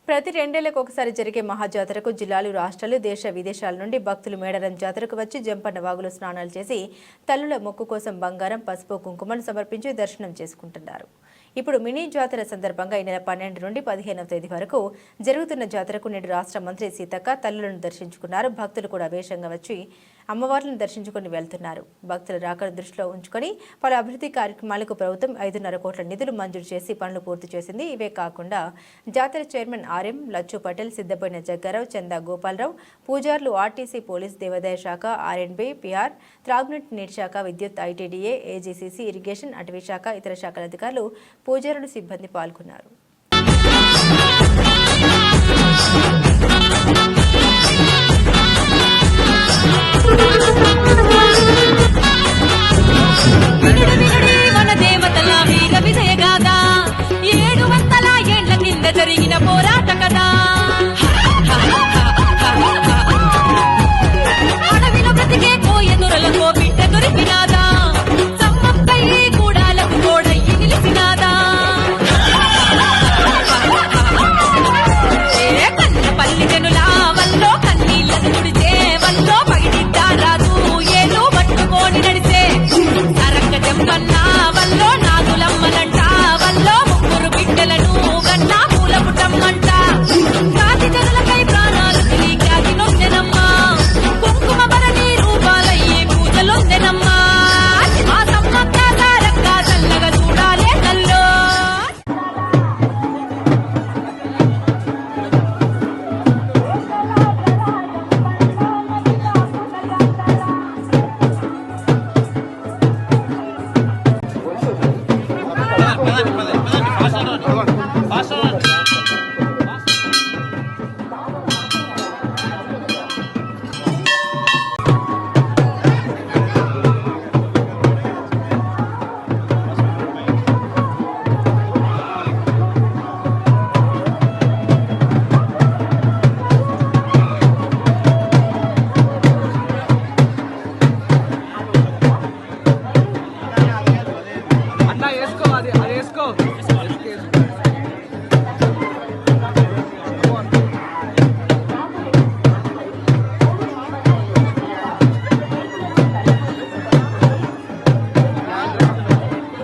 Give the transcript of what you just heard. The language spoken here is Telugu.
ప్రతి రెండేళ్లకు ఒకసారి జరిగే మహాజాతరకు జిల్లాలు, రాష్ట్రాలు, దేశ విదేశాల నుండి భక్తులు మేడారం జాతరకు వచ్చి జంపన్న వాగులో స్నానాలు చేసి తల్లుల మొక్కు కోసం బంగారం, పసుపు, కుంకుమను సమర్పించి దర్శనం చేసుకుంటున్నారు. ఇప్పుడు మినీ జాతర సందర్భంగా ఈ నెల 12 నుండి 15వ తేదీ వరకు జరుగుతున్న జాతరకు నేడు రాష్ట్ర మంత్రి సీతక్క తల్లులను దర్శించుకున్నారు. భక్తులు కూడా వేషంగా వచ్చి అమ్మవార్లను దర్శించుకుని వెళ్తున్నారు. భక్తుల రాకను దృష్టిలో ఉంచుకొని పలు అభివృద్ధి కార్యక్రమాలకు ప్రభుత్వం 5.5 కోట్ల నిధులు మంజూరు చేసి పనులు పూర్తి చేసింది. ఇవే కాకుండా జాతర చైర్మన్ ఆర్ఎం లచ్చు పటేల్, సిద్దపోయిన జగ్గారావు, చందా గోపాలరావు, పూజార్లు, ఆర్టీసీ, పోలీస్, దేవాదాయ శాఖ, ఆర్ఎండ్బి, పిఆర్, త్రాగునీటి నీటి శాఖ, విద్యుత్, ఐటీడీఏ, ఏజీసీసీ, ఇరిగేషన్, అటవీ శాఖ, ఇతర శాఖల అధికారులు, పూజారులు, సిబ్బంది పాల్గొన్నారు. మన దేవతల వీర విజయ గాథ 700 ఏళ్ల కింద జరిగిన పోరాట కథ.